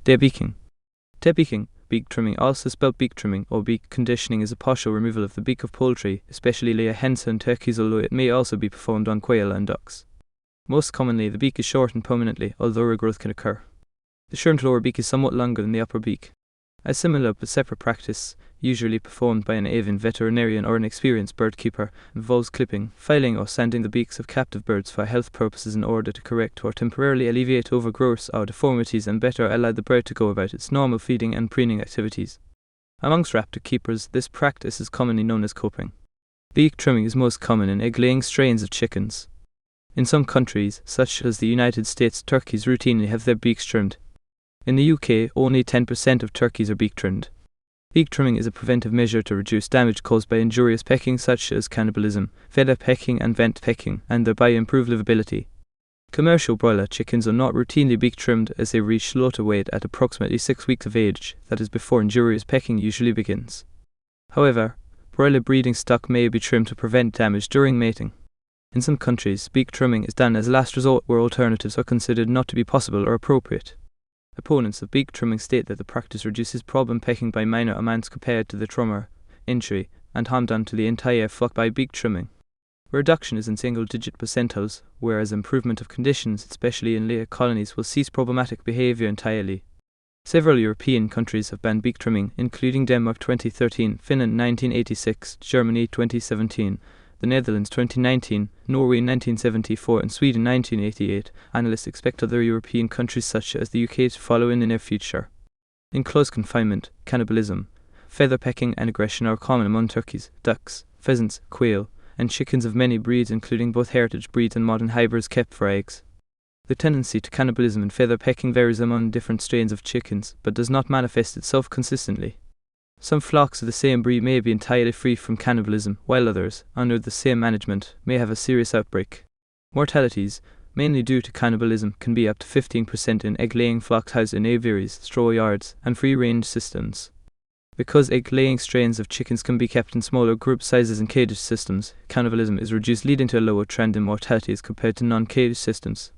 Debeaking. Debeaking, beak trimming, also spelt beak trimming or beak conditioning, is a partial removal of the beak of poultry, especially layer hens and turkeys, although it may also be performed on quail and ducks. Most commonly, the beak is shortened permanently, although regrowth can occur. The shortened lower beak is somewhat longer than the upper beak. A similar but separate practice, usually performed by an avian veterinarian or an experienced birdkeeper, involves clipping, filing or sanding the beaks of captive birds for health purposes in order to correct or temporarily alleviate overgrowths or deformities and better allow the bird to go about its normal feeding and preening activities. Amongst raptor-keepers, this practice is commonly known as coping. Beak trimming is most common in egg-laying strains of chickens. In some countries, such as the United States, turkeys routinely have their beaks trimmed. In the UK, only 10% of turkeys are beak trimmed. Beak trimming is a preventive measure to reduce damage caused by injurious pecking such as cannibalism, feather pecking and vent pecking, and thereby improve livability. Commercial broiler chickens are not routinely beak trimmed as they reach slaughter weight at approximately 6 weeks of age, that is before injurious pecking usually begins. However, broiler breeding stock may be trimmed to prevent damage during mating. In some countries, beak trimming is done as a last resort where alternatives are considered not to be possible or appropriate. Opponents of beak trimming state that the practice reduces problem pecking by minor amounts compared to the tremor, injury, and harm done to the entire flock by beak trimming. Reduction is in single-digit percentiles, whereas improvement of conditions, especially in layer colonies, will cease problematic behavior entirely. Several European countries have banned beak trimming, including Denmark 2013, Finland 1986, Germany 2017, the Netherlands 2019, Norway 1974, and Sweden 1988. Analysts expect other European countries such as the UK to follow in the near future. In close confinement, cannibalism, feather pecking and aggression are common among turkeys, ducks, pheasants, quail, and chickens of many breeds, including both heritage breeds and modern hybrids kept for eggs. The tendency to cannibalism and feather pecking varies among different strains of chickens, but does not manifest itself consistently. Some flocks of the same breed may be entirely free from cannibalism, while others, under the same management, may have a serious outbreak. Mortalities, mainly due to cannibalism, can be up to 15% in egg-laying flocks housed in aviaries, straw yards, and free-range systems. Because egg-laying strains of chickens can be kept in smaller group sizes in caged systems, cannibalism is reduced, leading to a lower trend in mortality as compared to non-caged systems.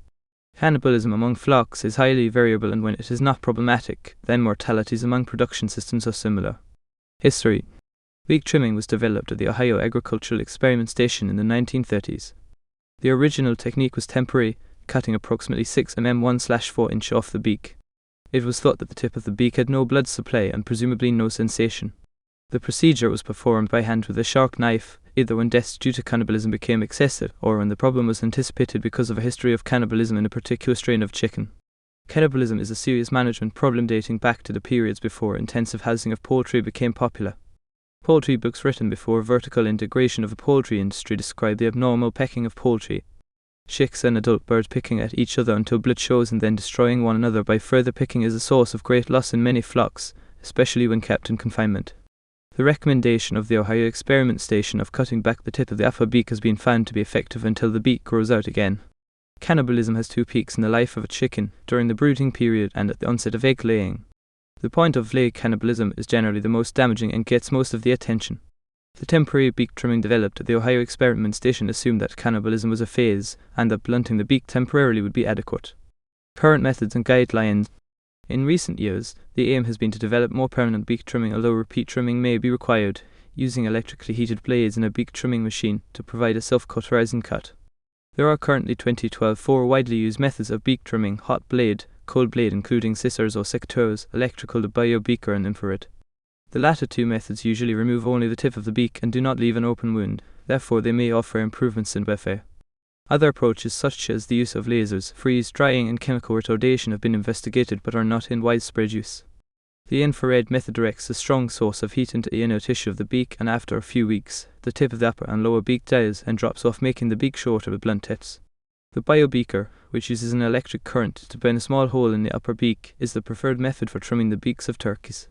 Cannibalism among flocks is highly variable, and when it is not problematic, then mortalities among production systems are similar. History. Beak trimming was developed at the Ohio Agricultural Experiment Station in the 1930s. The original technique was temporary, cutting approximately 6 mm 1/4 inch off the beak. It was thought that the tip of the beak had no blood supply and presumably no sensation. The procedure was performed by hand with a sharp knife, either when deaths due to cannibalism became excessive or when the problem was anticipated because of a history of cannibalism in a particular strain of chicken. Cannibalism is a serious management problem dating back to the periods before intensive housing of poultry became popular. Poultry books written before vertical integration of the poultry industry describe the abnormal pecking of poultry. Chicks and adult birds picking at each other until blood shows and then destroying one another by further picking is a source of great loss in many flocks, especially when kept in confinement. The recommendation of the Ohio Experiment Station of cutting back the tip of the upper beak has been found to be effective until the beak grows out again. Cannibalism has two peaks in the life of a chicken, during the brooding period and at the onset of egg laying. The point of lay cannibalism is generally the most damaging and gets most of the attention. The temporary beak trimming developed at the Ohio Experiment Station assumed that cannibalism was a phase, and that blunting the beak temporarily would be adequate. Current methods and guidelines. In recent years, the aim has been to develop more permanent beak trimming, although repeat trimming may be required, using electrically heated blades in a beak trimming machine to provide a self-cauterizing cut. There are currently 4 widely used methods of beak trimming: hot blade, cold blade including scissors or secateurs, electrical, the biobeaker, and infrared. The latter two methods usually remove only the tip of the beak and do not leave an open wound, therefore they may offer improvements in welfare. Other approaches such as the use of lasers, freeze drying, and chemical retardation have been investigated but are not in widespread use. The infrared method directs a strong source of heat into the inner tissue of the beak, and after a few weeks, the tip of the upper and lower beak dies and drops off, making the beak shorter with blunt tips. The biobeaker, which uses an electric current to burn a small hole in the upper beak, is the preferred method for trimming the beaks of turkeys.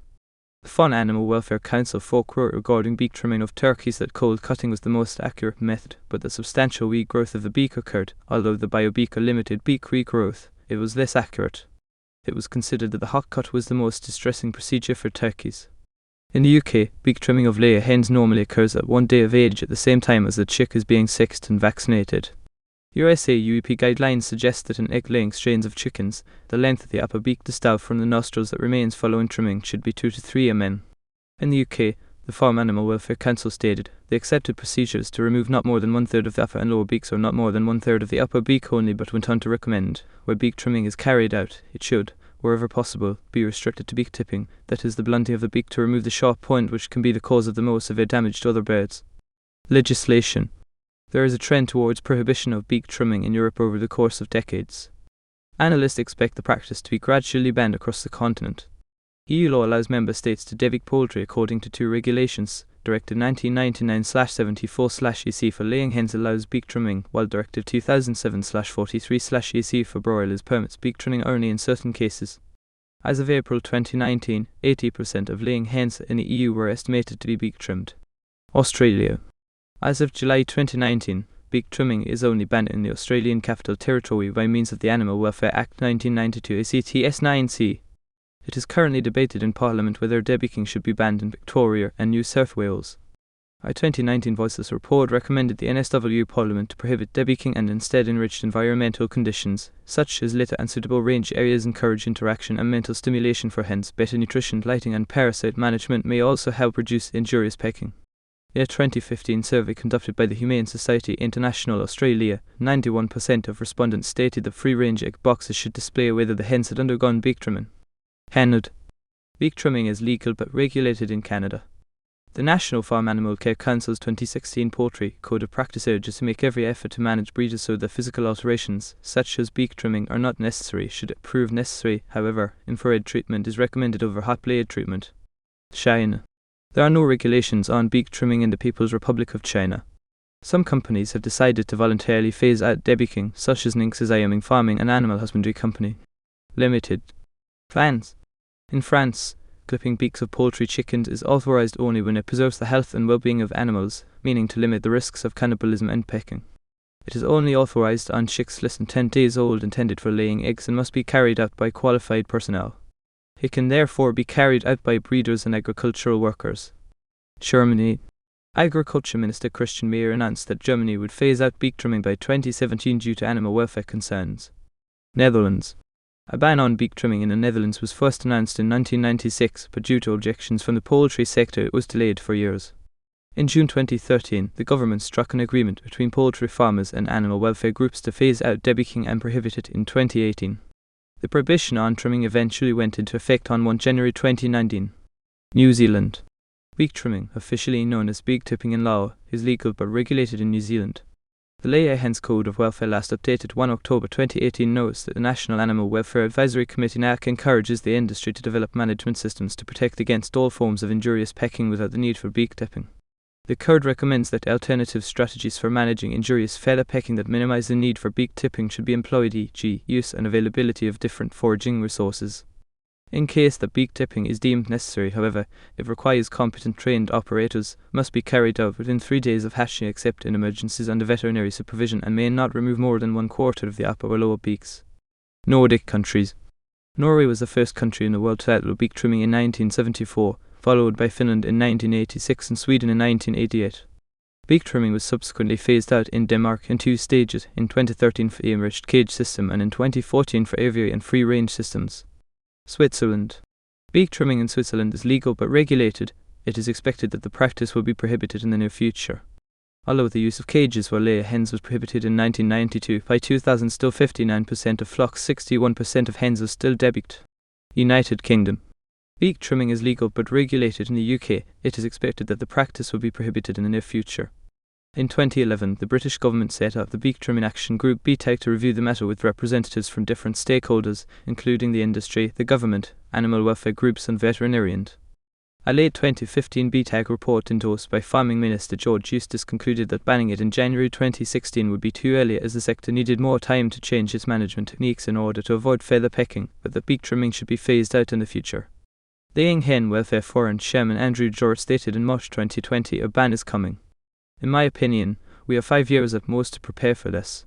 The Fun Animal Welfare Council folk wrote regarding beak trimming of turkeys that cold cutting was the most accurate method, but that substantial regrowth of the beak occurred. Although the biobeaker limited beak regrowth, it was less accurate. It was considered that the hot cut was the most distressing procedure for turkeys. In the UK, beak trimming of layer hens normally occurs at 1 day of age at the same time as the chick is being sexed and vaccinated. USA UEP guidelines suggest that in egg-laying strains of chickens, the length of the upper beak distal from the nostrils that remains following trimming should be 2 to 3 mm. In the UK, the Farm Animal Welfare Council stated, the accepted procedure is to remove not more than 1/3 of the upper and lower beaks or not more than 1/3 of the upper beak only, but went on to recommend, where beak trimming is carried out, it should, wherever possible, be restricted to beak tipping, that is the blunting of the beak to remove the sharp point which can be the cause of the most severe damage to other birds. Legislation. There is a trend towards prohibition of beak trimming in Europe over the course of decades. Analysts expect the practice to be gradually banned across the continent. EU law allows member states to debake poultry according to two regulations. Directive 1999/74/EC for laying hens allows beak trimming, while Directive 2007/43/EC for broilers permits beak trimming only in certain cases. As of April 2019, 80% of laying hens in the EU were estimated to be beak trimmed. Australia. As of July 2019, beak trimming is only banned in the Australian Capital Territory by means of the Animal Welfare Act 1992 ACTS 9C. It is currently debated in Parliament whether debeaking should be banned in Victoria and New South Wales. A 2019 Voiceless report recommended the NSW Parliament to prohibit debeaking and instead enriched environmental conditions, such as litter and suitable range areas encourage interaction and mental stimulation for hens. Better nutrition, lighting and parasite management may also help reduce injurious pecking. In a 2015 survey conducted by the Humane Society International Australia, 91% of respondents stated that free-range egg boxes should display whether the hens had undergone beak trimming. Canada. Beak trimming is legal but regulated in Canada. The National Farm Animal Care Council's 2016 Poultry Code of Practice urges to make every effort to manage breeders so that physical alterations, such as beak trimming, are not necessary. Should it prove necessary, however, infrared treatment is recommended over hot blade treatment. China. There are no regulations on beak trimming in the People's Republic of China. Some companies have decided to voluntarily phase out debeaking, such as Nynx's Wyoming Farming and Animal Husbandry Company Limited. France. In France, clipping beaks of poultry chickens is authorized only when it preserves the health and well-being of animals, meaning to limit the risks of cannibalism and pecking. It is only authorized on chicks less than 10 days old intended for laying eggs and must be carried out by qualified personnel. It can therefore be carried out by breeders and agricultural workers. Germany. Agriculture Minister Christian Mayer announced that Germany would phase out beak trimming by 2017 due to animal welfare concerns. Netherlands. A ban on beak trimming in the Netherlands was first announced in 1996, but due to objections from the poultry sector it was delayed for years. In June 2013, the government struck an agreement between poultry farmers and animal welfare groups to phase out debeaking and prohibit it in 2018. The prohibition on trimming eventually went into effect on 1 January 2019. New Zealand. Beak trimming, officially known as beak tipping in law, is legal but regulated in New Zealand. The Layer Hens Code of Welfare last updated 1 October 2018 notes that the National Animal Welfare Advisory Committee NAC encourages the industry to develop management systems to protect against all forms of injurious pecking without the need for beak tipping. The code recommends that alternative strategies for managing injurious feather pecking that minimize the need for beak tipping should be employed, e.g., use and availability of different foraging resources. In case that beak tipping is deemed necessary, however, it requires competent trained operators, must be carried out within 3 days of hatching except in emergencies under veterinary supervision, and may not remove more than 1/4 of the upper or lower beaks. Nordic countries. Norway was the first country in the world to outlaw beak trimming in 1974, followed by Finland in 1986 and Sweden in 1988. Beak trimming was subsequently phased out in Denmark in 2 stages, in 2013 for the enriched cage system and in 2014 for avian and free-range systems. Switzerland. Beak trimming in Switzerland is legal but regulated. It is expected that the practice will be prohibited in the near future. Although the use of cages for layer hens was prohibited in 1992, by 2000 still 59% of flocks, 61% of hens are still debeaked. United Kingdom. Beak trimming is legal but regulated in the UK. It is expected that the practice will be prohibited in the near future. In 2011, the British government set up the Beak Trimming Action Group BTAG to review the matter with representatives from different stakeholders, including the industry, the government, animal welfare groups and veterinarians. A late 2015 BTAG report endorsed by Farming Minister George Eustace concluded that banning it in January 2016 would be too early, as the sector needed more time to change its management techniques in order to avoid feather pecking, but that beak trimming should be phased out in the future. Laying Hen Welfare Forum Chairman Andrew George stated in March 2020 a ban is coming. In my opinion, we have 5 years at most to prepare for this.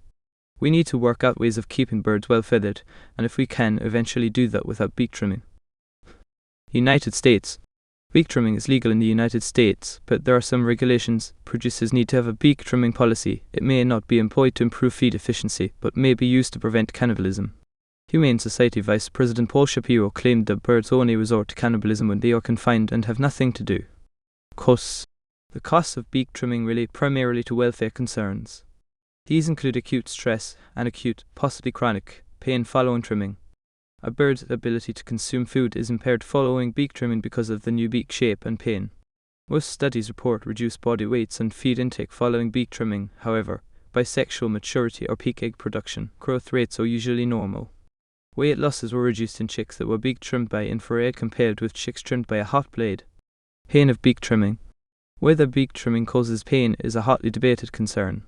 We need to work out ways of keeping birds well feathered, and if we can, eventually do that without beak trimming. United States. Beak trimming is legal in the United States, but there are some regulations. Producers need to have a beak trimming policy. It may not be employed to improve feed efficiency, but may be used to prevent cannibalism. Humane Society Vice President Paul Shapiro claimed that birds only resort to cannibalism when they are confined and have nothing to do. Costs. The costs of beak trimming relate primarily to welfare concerns. These include acute stress and acute, possibly chronic, pain following trimming. A bird's ability to consume food is impaired following beak trimming because of the new beak shape and pain. Most studies report reduced body weights and feed intake following beak trimming. However, by sexual maturity or peak egg production, growth rates are usually normal. Weight losses were reduced in chicks that were beak trimmed by infrared compared with chicks trimmed by a hot blade. Pain of beak trimming. Whether beak trimming causes pain is a hotly debated concern.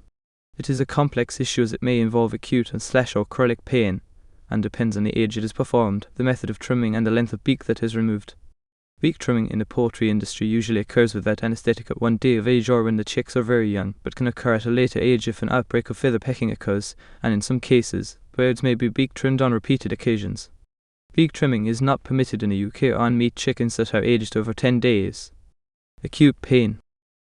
It is a complex issue as it may involve acute or chronic pain, and depends on the age it is performed, the method of trimming and the length of beak that is removed. Beak trimming in the poultry industry usually occurs without anesthetic at 1 day of age or when the chicks are very young, but can occur at a later age if an outbreak of feather pecking occurs, and in some cases, birds may be beak trimmed on repeated occasions. Beak trimming is not permitted in the UK on meat chickens that are aged over 10 days. Acute pain.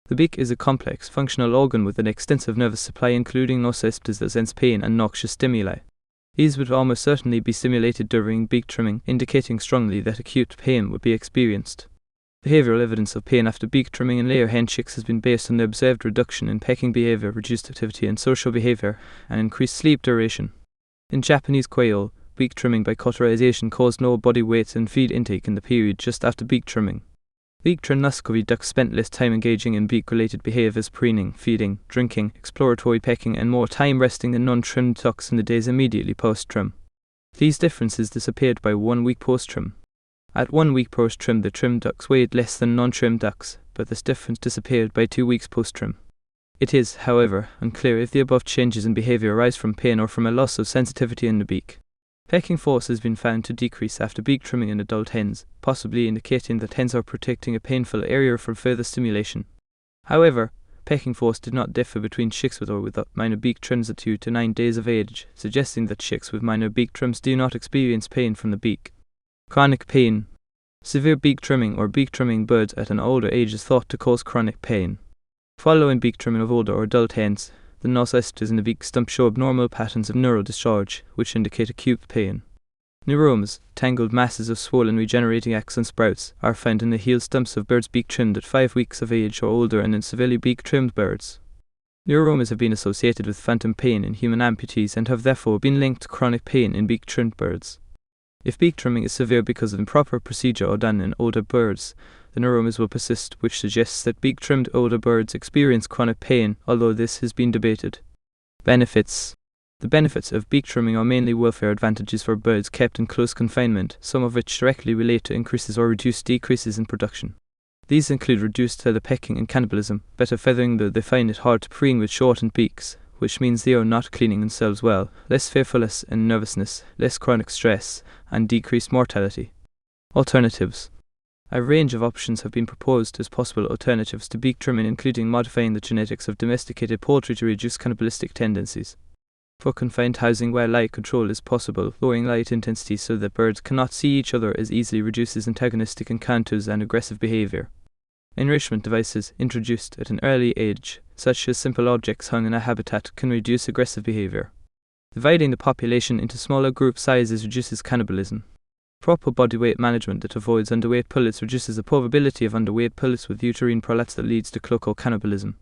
The beak is a complex, functional organ with an extensive nervous supply including nociceptors that sense pain and noxious stimuli. These would almost certainly be stimulated during beak trimming, indicating strongly that acute pain would be experienced. Behavioral evidence of pain after beak trimming in layer hen chicks has been based on the observed reduction in pecking behavior, reduced activity and social behavior, and increased sleep duration. In Japanese quail, beak trimming by cauterization caused no body weight and feed intake in the period just after beak trimming. Beak trinoscovy ducks spent less time engaging in beak-related behaviors, preening, feeding, drinking, exploratory pecking, and more time resting than non-trimmed ducks in the days immediately post-trim. These differences disappeared by 1 week post-trim. At 1 week post-trim, the trimmed ducks weighed less than non-trimmed ducks, but this difference disappeared by 2 weeks post-trim. It is, however, unclear if the above changes in behavior arise from pain or from a loss of sensitivity in the beak. Pecking force has been found to decrease after beak trimming in adult hens, possibly indicating that hens are protecting a painful area from further stimulation. However, pecking force did not differ between chicks with or without minor beak trims at 2 to 9 days of age, suggesting that chicks with minor beak trims do not experience pain from the beak. Chronic pain. Severe beak trimming or beak trimming birds at an older age is thought to cause chronic pain. Following beak trimming of older or adult hens, the nociceptors in the beak stump show abnormal patterns of neural discharge, which indicate acute pain. Neuromas, tangled masses of swollen regenerating axon sprouts, are found in the heel stumps of birds beak trimmed at 5 weeks of age or older and in severely beak trimmed birds. Neuromas have been associated with phantom pain in human amputees and have therefore been linked to chronic pain in beak trimmed birds. If beak trimming is severe because of improper procedure or done in older birds, the neuromas will persist, which suggests that beak-trimmed older birds experience chronic pain, although this has been debated. Benefits. The benefits of beak trimming are mainly welfare advantages for birds kept in close confinement, some of which directly relate to increases or reduced decreases in production. These include reduced feather pecking and cannibalism, better feathering though they find it hard to preen with shortened beaks, which means they are not cleaning themselves well, less fearfulness and nervousness, less chronic stress, and decreased mortality. Alternatives. A range of options have been proposed as possible alternatives to beak trimming, including modifying the genetics of domesticated poultry to reduce cannibalistic tendencies. For confined housing, where light control is possible, lowering light intensity so that birds cannot see each other as easily reduces antagonistic encounters and aggressive behavior. Enrichment devices introduced at an early age, such as simple objects hung in a habitat, can reduce aggressive behavior. Dividing the population into smaller group sizes reduces cannibalism. Proper body weight management that avoids underweight pullets reduces the probability of underweight pullets with uterine prolapse that leads to cloacal cannibalism.